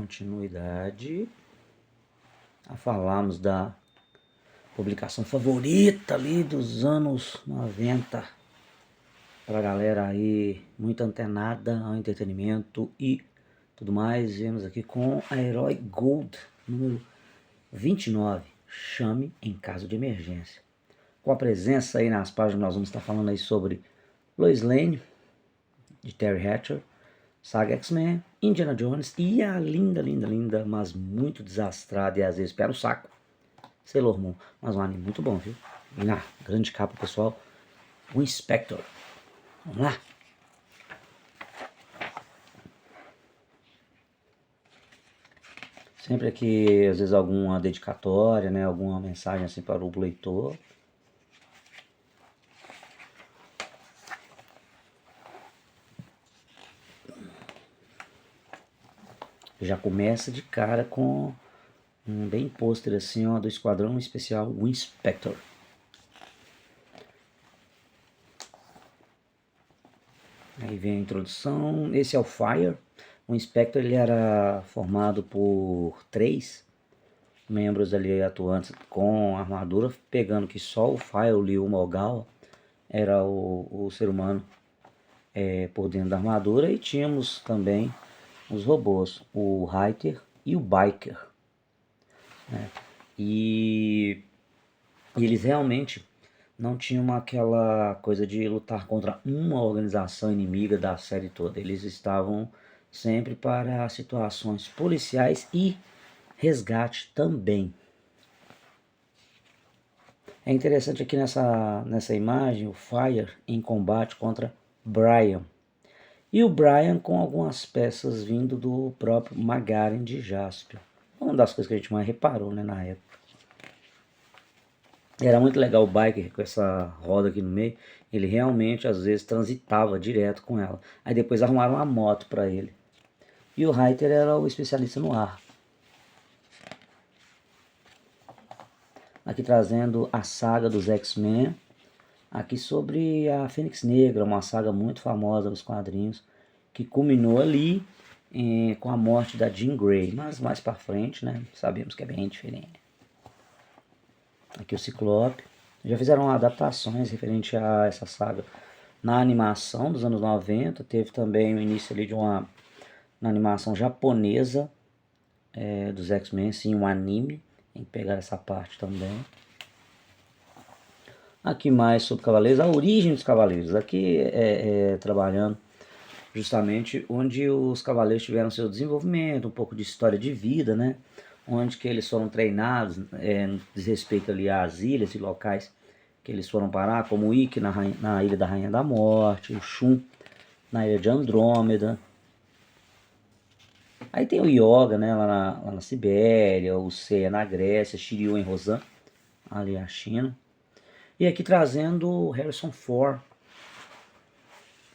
continuidade a falarmos da publicação favorita ali dos anos 90 para a galera aí muito antenada ao entretenimento e tudo mais. Viemos aqui com a Herói Gold número 29, Chame em Caso de Emergência. Com a presença aí nas páginas, nós vamos estar falando aí sobre Lois Lane, de Terry Hatcher, Saga X-Men, Indiana Jones e a linda, mas muito desastrada e às vezes pega o saco, Sailor Moon. Mas um anime muito bom, viu? E na grande capa, pessoal, o Inspector. Vamos lá? Sempre aqui, às vezes, alguma dedicatória, né? Alguma mensagem assim para o leitor. Já começa de cara com um bem pôster assim, ó, do Esquadrão Especial, o Inspector. Aí vem a introdução. Esse é o Fire. O Inspector ele era formado por 3 membros ali atuantes com armadura, pegando que só o Fire, o Liu Morgal, era o ser humano por dentro da armadura, e tínhamos também os robôs, o Reiter e o Biker, né? E eles realmente não tinham aquela coisa de lutar contra uma organização inimiga da série toda. Eles estavam sempre para situações policiais e resgate também. É interessante aqui nessa imagem o Fire em combate contra Brian. E o Brian com algumas peças vindo do próprio Magaren de Jaspion. Uma das coisas que a gente mais reparou, né, na época. Era muito legal o Biker com essa roda aqui no meio. Ele realmente às vezes transitava direto com ela. Aí depois arrumaram uma moto para ele. E o Reiter era o especialista no ar. Aqui trazendo a saga dos X-Men. Aqui sobre a Fênix Negra, uma saga muito famosa nos quadrinhos, que culminou ali com a morte da Jean Grey. Mas mais para frente, né, sabemos que é bem diferente. Aqui o Ciclope. Já fizeram adaptações referente a essa saga na animação dos anos 90. Teve também o início ali de uma na animação japonesa dos X-Men, sim, um anime. Tem que pegar essa parte também. Aqui mais sobre Cavaleiros, a origem dos Cavaleiros. Aqui trabalhando justamente onde os Cavaleiros tiveram seu desenvolvimento, um pouco de história de vida, né? Onde que eles foram treinados, no desrespeito ali às ilhas e locais que eles foram parar, como o Ikki na Ilha da Rainha da Morte, o Shun na Ilha de Andrômeda. Aí tem o Yoga, né, lá na Sibéria, o Seiya na Grécia, Shiryu em Rosan, ali na China. E aqui trazendo o Harrison Ford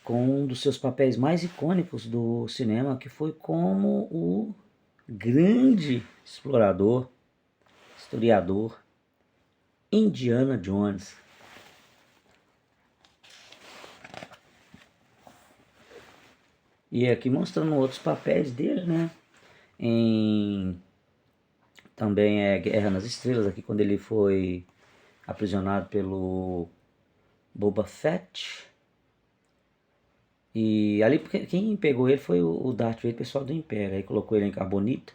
com um dos seus papéis mais icônicos do cinema, que foi como o grande explorador, historiador Indiana Jones. E aqui mostrando outros papéis dele, né? Também é Guerra nas Estrelas, aqui quando ele foi aprisionado pelo Boba Fett. E ali quem pegou ele foi o Darth Vader, pessoal do Império. Aí colocou ele em carbonita.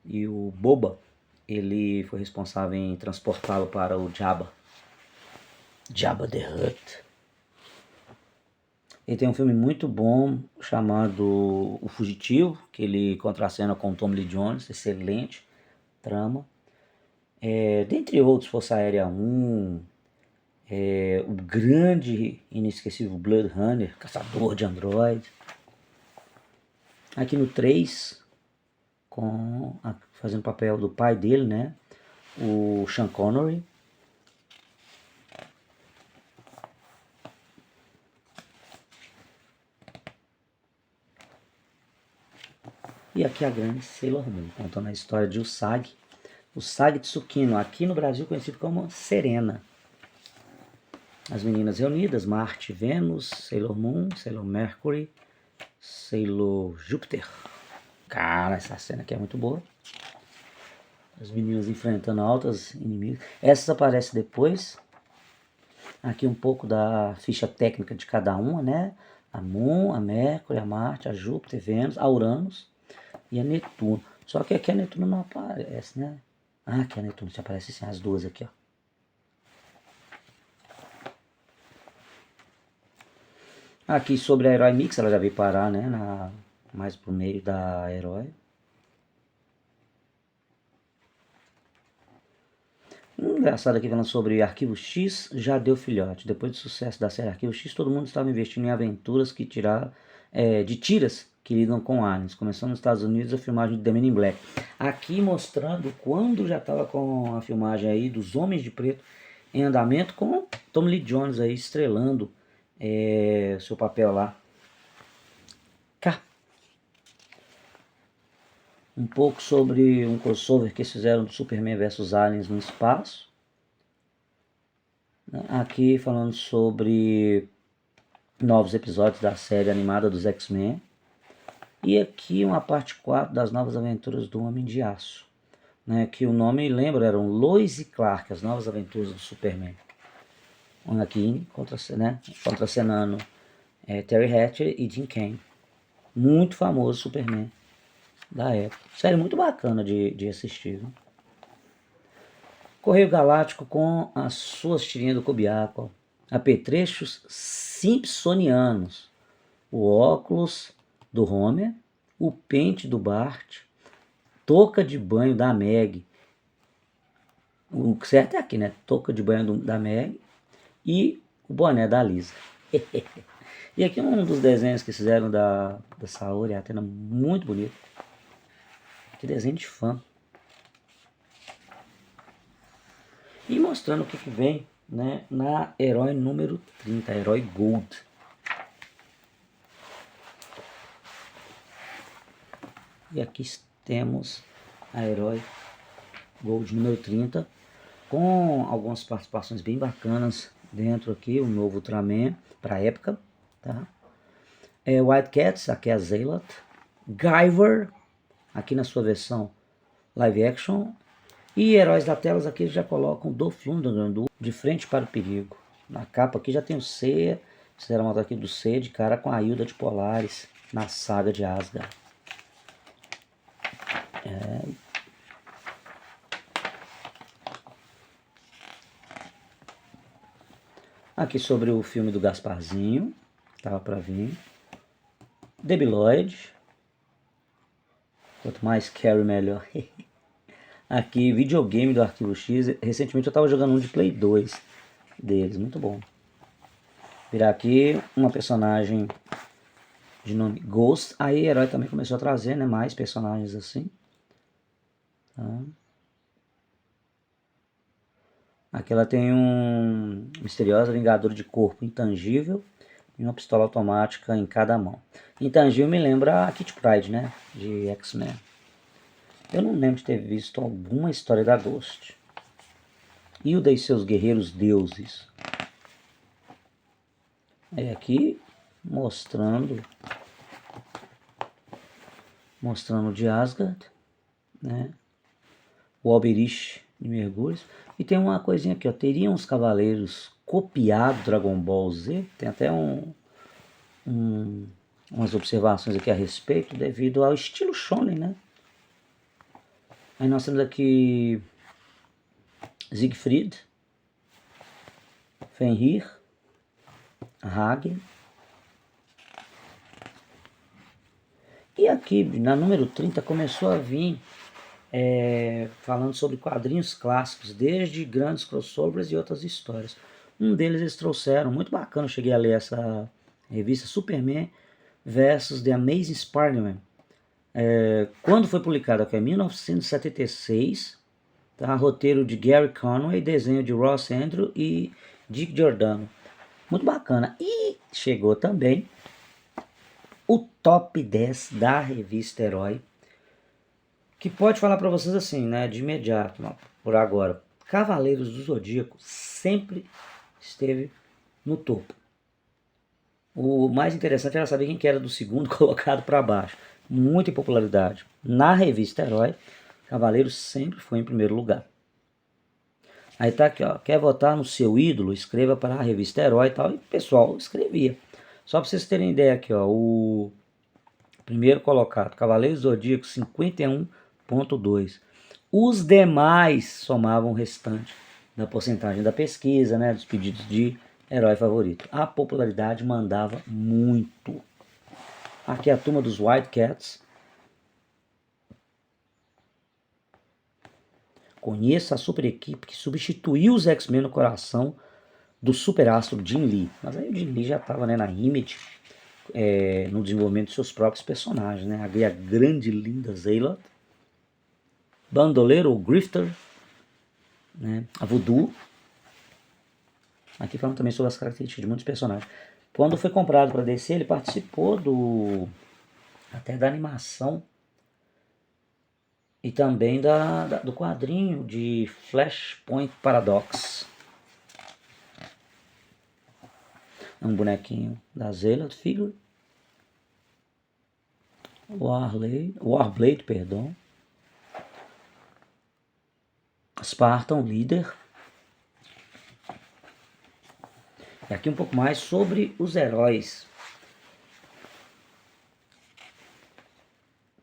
E o Boba, ele foi responsável em transportá-lo para o Jabba the Hutt. Ele tem um filme muito bom chamado O Fugitivo, que ele contracena com Tommy Lee Jones, excelente trama. Dentre outros, Força Aérea 1, o grande inesquecível Blood Runner, Caçador de Androides. Aqui no 3, fazendo o papel do pai dele, né? O Sean Connery. E aqui a grande Sailor Moon, contando a história de Usagi. Usagi Tsukino, aqui no Brasil conhecido como Serena. As meninas reunidas, Marte, Vênus, Sailor Moon, Sailor Mercury, Sailor Júpiter. Cara, essa cena aqui é muito boa. Os meninos enfrentando altas inimigos. Essas aparecem depois. Aqui um pouco da ficha técnica de cada uma, né? A Moon, a Mercury, a Marte, a Júpiter, Vênus, a Uranus e a Netuno. Só que aqui a Netuno não aparece, né? Ah, aqui a Netuno já aparece sim, as duas aqui, ó. Aqui sobre a Herói Mix, ela já veio parar, né? Mais pro meio da Herói. Engraçado aqui falando sobre Arquivo X, já deu filhote. Depois do sucesso da série Arquivo X, todo mundo estava investindo em aventuras que de tiras que lidam com aliens. Começou nos Estados Unidos a filmagem de The Men in Black. Aqui mostrando quando já estava com a filmagem aí dos Homens de Preto em andamento, com Tommy Lee Jones aí estrelando seu papel lá. Cá. Um pouco sobre um crossover que eles fizeram do Superman vs Aliens no espaço. Aqui falando sobre novos episódios da série animada dos X-Men. E aqui uma parte 4 das novas aventuras do Homem de Aço. Né, que o nome, lembra, eram Lois e Clark, as novas aventuras do Superman. Aqui contracenando Terry Hatcher e Jim Kane. Muito famoso Superman da época. Série muito bacana de assistir. Viu? Correio Galáctico com as suas tirinhas do Kobiaco. Apetrechos simpsonianos. O óculos do Homer. O pente do Bart. Touca de banho da Meg. O certo é aqui, né? Touca de banho da Meg. E o boné da Lisa. E aqui um dos desenhos que fizeram da Saori, a Atena, muito bonito. Que desenho de fã. E mostrando o que vem, né, na Herói número 30, Herói Gold. E aqui temos a Herói Gold número 30, com algumas participações bem bacanas dentro aqui, o novo Ultraman para a época, tá? Wildcats, aqui é a Zealot. Guyver, aqui na sua versão live action. E Heróis da Telas aqui já colocam Dolph Lundgren de Frente para o Perigo. Na capa aqui já tem o Seiya, fizeram uma aqui do Seiya de cara com a Hilda de Polaris na saga de Asgard. Aqui sobre o filme do Gasparzinho, estava para vir. Debi Lloyd. Quanto mais Carrie, melhor. Aqui, videogame do Arquivo X. Recentemente eu estava jogando um de Play 2 deles, muito bom. Virar aqui uma personagem de nome Ghost. Aí a Herói também começou a trazer, né, mais personagens assim. Tá. Aqui ela tem um misteriosa vingadora de corpo intangível e uma pistola automática em cada mão. Intangível me lembra a Kitty Pryde, né, de X-Men. Eu não lembro de ter visto alguma história da Ghost. Hilda e seus guerreiros deuses. Aqui mostrando de Asgard, né? O Alberich de Mergulhos. E tem uma coisinha aqui, ó. Teriam os cavaleiros copiado Dragon Ball Z? Tem até umas observações aqui a respeito devido ao estilo shonen, né? Aí nós temos aqui Siegfried, Fenrir, Hagen. E aqui, na número 30, começou a vir falando sobre quadrinhos clássicos, desde grandes crossovers e outras histórias. Um deles eles trouxeram, muito bacana, eu cheguei a ler essa revista, Superman vs The Amazing Spider-Man. Quando foi publicado aqui, em 1976, tá? Roteiro de Gary Conway, desenho de Ross Andru e Dick Giordano. Muito bacana. E chegou também o top 10 da revista Herói, que pode falar para vocês assim, né, de imediato, por agora. Cavaleiros do Zodíaco sempre esteve no topo. O mais interessante era saber quem que era do segundo colocado para baixo. Muita popularidade. Na revista Herói, Cavaleiro sempre foi em primeiro lugar. Aí tá aqui, ó, quer votar no seu ídolo? Escreva para a revista Herói e tal. E o pessoal escrevia. Só para vocês terem ideia aqui, ó, o primeiro colocado, Cavaleiro Zodíaco, 51,2. Os demais somavam o restante da porcentagem da pesquisa, né, dos pedidos de herói favorito. A popularidade mandava muito. Aqui é a turma dos Wildcats. Conheça a super equipe que substituiu os X-Men no coração do superastro Jim Lee. Mas aí o Jim Lee já estava, né, na Image, no desenvolvimento de seus próprios personagens, né? A grande, linda Zayla, Bandoleiro, o Grifter, né? A Voodoo. Aqui falando também sobre as características de muitos personagens. Quando foi comprado para DC, ele participou até da animação e também do quadrinho de Flashpoint Paradox. É um bonequinho da Zayla Figure. Warblade, perdão. Spartan, líder. E aqui um pouco mais sobre os heróis.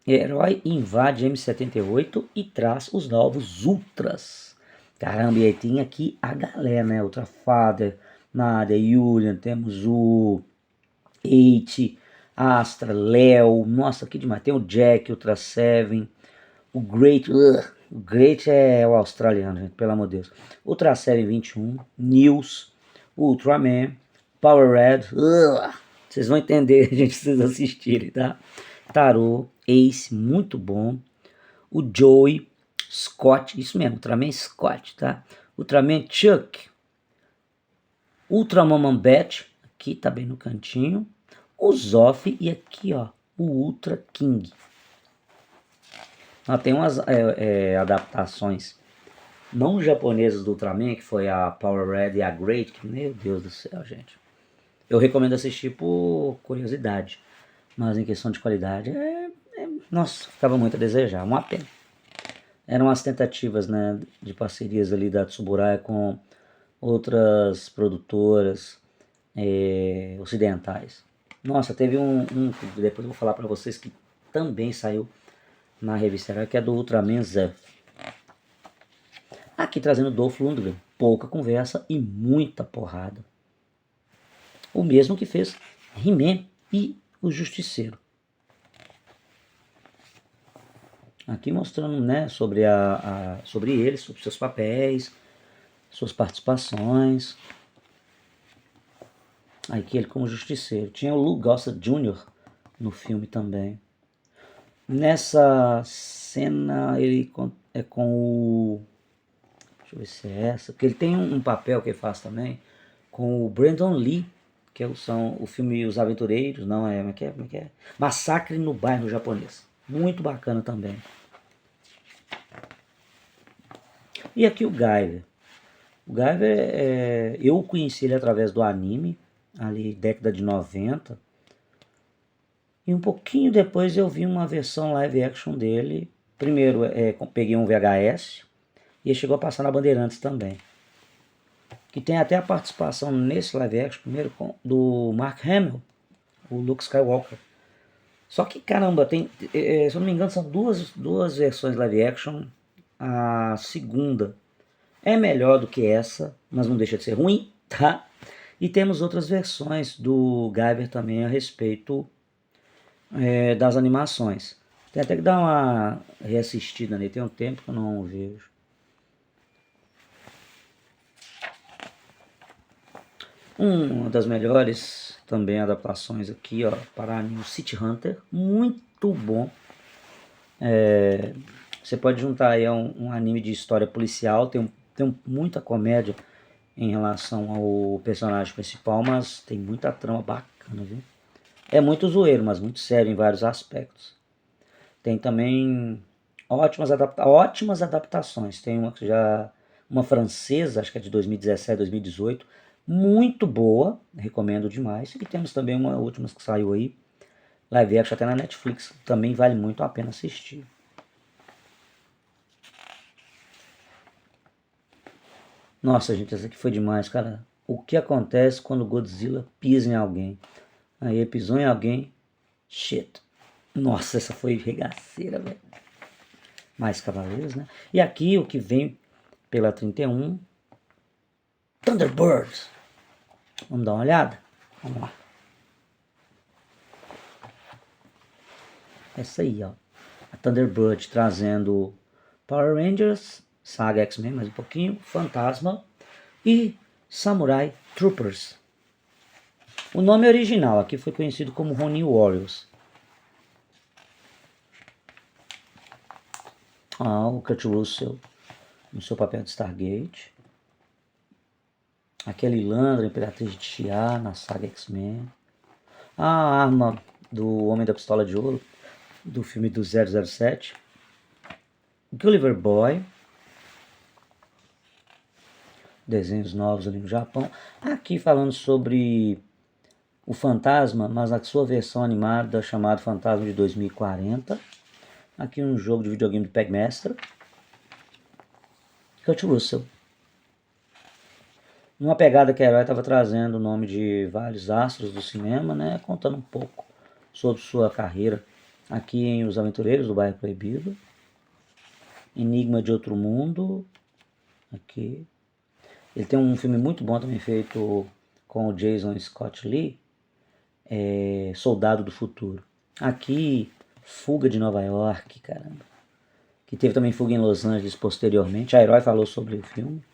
Herói invade M78 e traz os novos Ultras. Caramba, e aí tem aqui a galera, né? Ultra Father, Nadia, Julian, temos o 8, Astra, Léo, nossa, aqui demais. Tem o Jack, Ultra 7, o Great, o Great é o australiano, gente, pelo amor de Deus. Ultra 7 21, News, Ultraman, Power Red, vocês vão entender, a gente precisa assistirem, tá? Tarô, Ace, muito bom. O Joey, Scott, isso mesmo, Ultraman Scott, tá? Ultraman Chuck, Ultraman Bat, aqui tá bem no cantinho. O Zoff e aqui, ó, o Ultra King. Tem umas adaptações não japonesas do Ultraman, que foi a Power Red e a Great, que, meu Deus do céu, gente. Eu recomendo assistir por curiosidade, mas em questão de qualidade, nossa, ficava muito a desejar, uma pena. Eram as tentativas, né, de parcerias ali da Tsuburaya com outras produtoras ocidentais. Nossa, teve um depois eu vou falar para vocês que também saiu na revista Herói, que é do Ultraman Zeff. Aqui trazendo Dolph Lundgren, pouca conversa e muita porrada. O mesmo que fez He-Man e o Justiceiro. Aqui mostrando, né, sobre sobre eles, sobre seus papéis, suas participações. Aqui ele como Justiceiro. Tinha o Lou Gossett Jr. no filme também. Nessa cena ele é com o... Deixa eu ver se é essa. Porque ele tem um papel que ele faz também com o Brandon Lee, que são o filme Os Aventureiros, não é, como é que é? Massacre no Bairro Japonês. Muito bacana também. E aqui o Guyver. O Guyver, eu conheci ele através do anime, ali década de 90. E um pouquinho depois eu vi uma versão live action dele. Primeiro peguei um VHS e ele chegou a passar na Bandeirantes também. Que tem até a participação nesse live action, primeiro do Mark Hamill, o Luke Skywalker. Só que caramba, se eu não me engano são duas versões live action. A segunda é melhor do que essa, mas não deixa de ser ruim, tá? E temos outras versões do Guyver também a respeito das animações. Tem até que dar uma reassistida nele, tem um tempo que eu não vejo. Uma das melhores também adaptações aqui, ó, para anime City Hunter, muito bom. Você pode juntar aí um anime de história policial, tem muita comédia em relação ao personagem principal, mas tem muita trama bacana, viu? É muito zoeiro, mas muito sério em vários aspectos. Tem também ótimas adaptações. Tem uma francesa, acho que é de 2017, 2018, muito boa, recomendo demais. E temos também uma última que saiu aí, live action até na Netflix, também vale muito a pena assistir. Nossa, gente, essa aqui foi demais, cara. O que acontece quando Godzilla pisa em alguém? Aí ele pisou em alguém. Shit. Nossa, essa foi regaceira, velho. Mais Cavaleiros, né? E aqui o que vem pela 31. Thunderbirds. Vamos dar uma olhada? Vamos lá. Essa aí, ó. A Thunderbird trazendo Power Rangers, Saga X-Men mais um pouquinho, Fantasma e Samurai Troopers. O nome original aqui foi conhecido como Ronin Warriors. O Kurt Russell no seu papel de Stargate. Aqui a Lilandra, Imperatriz de Shi'ar na saga X-Men. A arma do Homem da Pistola de Ouro, do filme do 007. Gulliver Boy. Desenhos novos ali no Japão. Aqui falando sobre o Fantasma, mas na sua versão animada chamada Fantasma de 2040. Aqui um jogo de videogame do Pegmaster. Kurt Russell. Numa pegada que a Herói estava trazendo o nome de vários astros do cinema, né? Contando um pouco sobre sua carreira aqui em Os Aventureiros do Bairro Proibido. Enigma de Outro Mundo. Aqui. Ele tem um filme muito bom também feito com o Jason Scott Lee. Soldado do Futuro. Aqui, Fuga de Nova York, caramba. Que teve também Fuga em Los Angeles posteriormente. A Herói falou sobre o filme.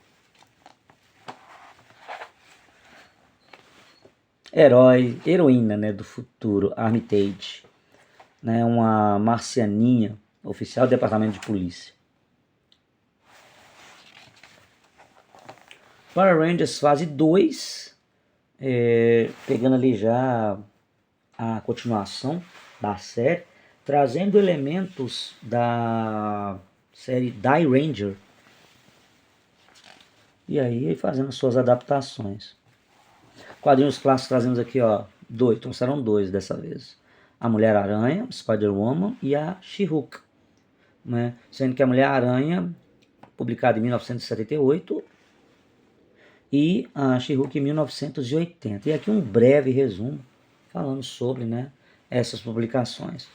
Heroína, né, do futuro, Armitage, né, uma marcianinha, oficial do departamento de polícia. Power Rangers fase 2, pegando ali já a continuação da série, trazendo elementos da série Die Ranger. E aí fazendo suas adaptações. Quadrinhos clássicos trazemos aqui, ó, trouxeram dois dessa vez. A Mulher-Aranha, Spider-Woman e a She-Hulk, né? Sendo que a Mulher-Aranha, publicada em 1978, e a She-Hulk em 1980. E aqui um breve resumo falando sobre, né, essas publicações.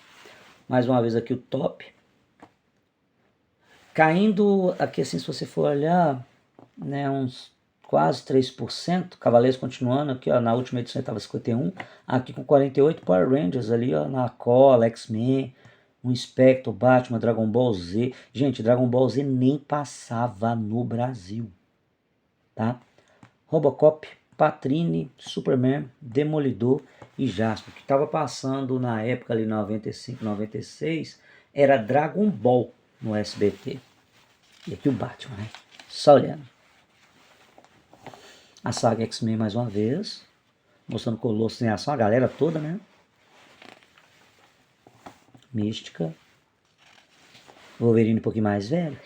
Mais uma vez aqui o top. Caindo aqui assim, se você for olhar, né, uns quase 3%, Cavaleiros continuando aqui, ó, na última edição estava 51, aqui com 48, Power Rangers ali, ó, na cola, X-Men, um Spectre, Batman, Dragon Ball Z. Gente, Dragon Ball Z nem passava no Brasil, tá? Robocop, Patrine, Superman, Demolidor e Jasper. O que estava passando na época ali, 95, 96, era Dragon Ball no SBT. E aqui o Batman, né? Só olhando. A saga X-Men mais uma vez, mostrando Colossus em ação, a galera toda, né? Mística. Wolverine um pouquinho mais velho.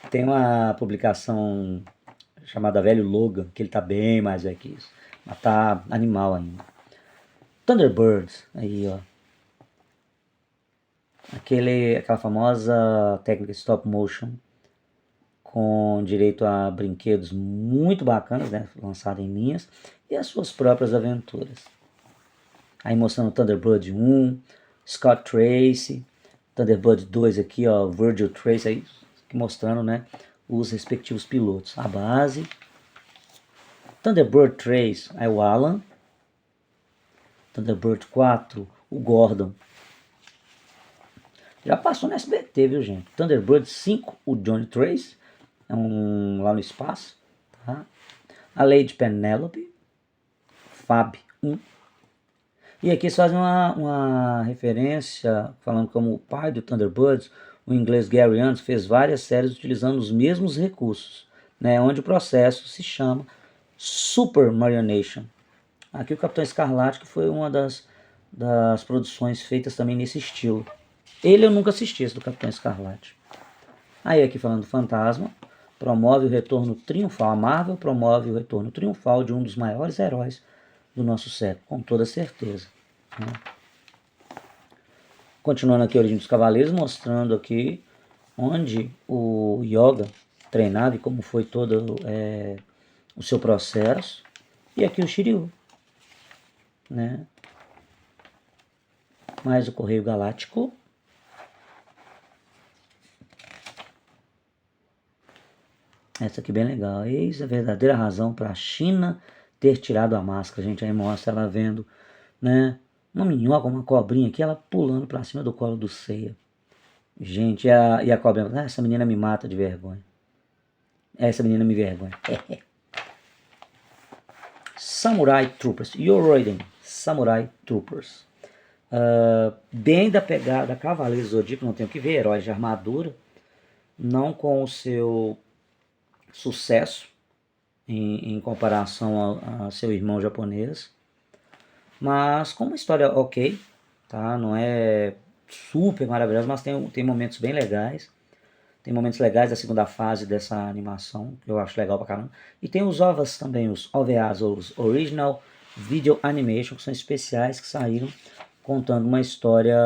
Tem uma publicação chamada Velho Logan, que ele tá bem mais velho que isso. Mas tá animal ainda. Thunderbirds, aí ó. Aquela famosa técnica stop motion com direito a brinquedos muito bacanas, né, lançado em linhas, e as suas próprias aventuras. Aí mostrando Thunderbird 1, Scott Tracy, Thunderbird 2 aqui, ó, Virgil Tracy, aí mostrando, né, os respectivos pilotos. A base. Thunderbird 3, aí o Alan. Thunderbird 4, o Gordon. Já passou no SBT, viu, gente? Thunderbird 5, o Johnny Trace. Lá no espaço, tá? A Lady Penelope, Fab 1. E aqui eles fazem uma referência, falando como o pai do Thunderbirds, o inglês Gary Anderson, fez várias séries utilizando os mesmos recursos, né? Onde o processo se chama Super Marionation. Aqui o Capitão Escarlate, que foi uma das produções feitas também nesse estilo. Ele eu nunca assisti, esse do Capitão Escarlate. Aí aqui falando do Fantasma, promove o retorno triunfal. A Marvel promove o retorno triunfal de um dos maiores heróis do nosso século, com toda certeza, né? Continuando aqui a origem dos cavaleiros, mostrando aqui onde o Yoga treinava e como foi todo o seu processo. E aqui o Shiryu, né? Mais o Correio Galáctico. Essa aqui bem legal. Eis a verdadeira razão para a China ter tirado a máscara. Gente, aí mostra ela vendo, né? Uma minhoca, uma cobrinha aqui, ela pulando pra cima do colo do Seiya. Gente, e a cobrinha, essa menina me mata de vergonha. Essa menina me vergonha. Samurai Troopers. Yoroiden. Samurai Troopers. Bem da pegada Cavaleiro Zodíaco, não tenho que ver, heróis de armadura. Não com o seu sucesso em comparação a seu irmão japonês. Mas com uma história ok, tá? Não é super maravilhosa, mas tem momentos bem legais. Tem momentos legais da segunda fase dessa animação, que eu acho legal pra caramba. E tem os OVAs também, os OVAs, os Original Video Animation, que são especiais que saíram contando uma história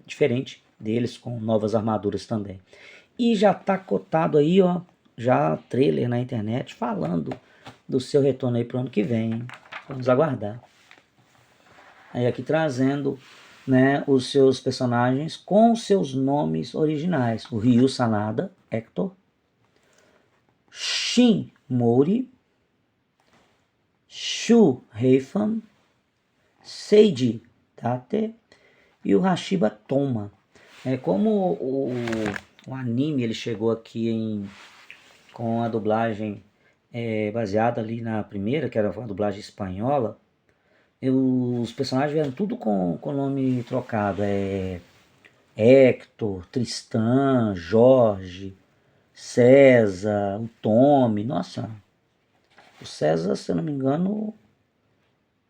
diferente deles, com novas armaduras também. E já tá cotado aí, ó, já trailer na internet falando do seu retorno aí pro ano que vem, hein? Vamos aguardar. Aí aqui trazendo, né, os seus personagens com seus nomes originais. O Ryu Sanada, Hector. Shin Mori. Shu Heifan. Seiji Tate. E o Hashiba Toma. Como o anime ele chegou aqui com a dublagem baseada ali na primeira, que era a dublagem espanhola, os personagens vieram tudo com nome trocado. Hector, Tristan, Jorge, César, o Tommy. Nossa, o César, se eu não me engano,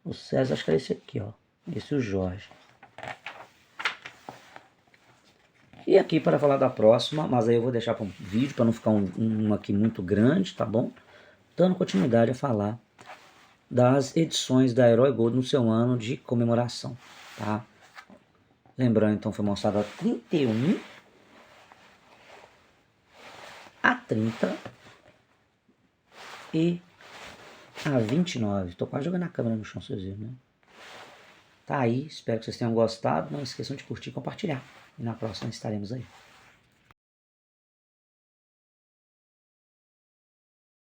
o César acho que era esse aqui, ó. Esse é o Jorge. E aqui para falar da próxima, mas aí eu vou deixar para um vídeo, para não ficar um aqui muito grande, tá bom? Dando continuidade a falar das edições da Herói Gold no seu ano de comemoração, tá? Lembrando, então, foi mostrado a 31, a 30 e a 29. Tô quase jogando a câmera no chão, vocês viram, né? Tá aí, espero que vocês tenham gostado. Não esqueçam de curtir e compartilhar. E na próxima estaremos aí.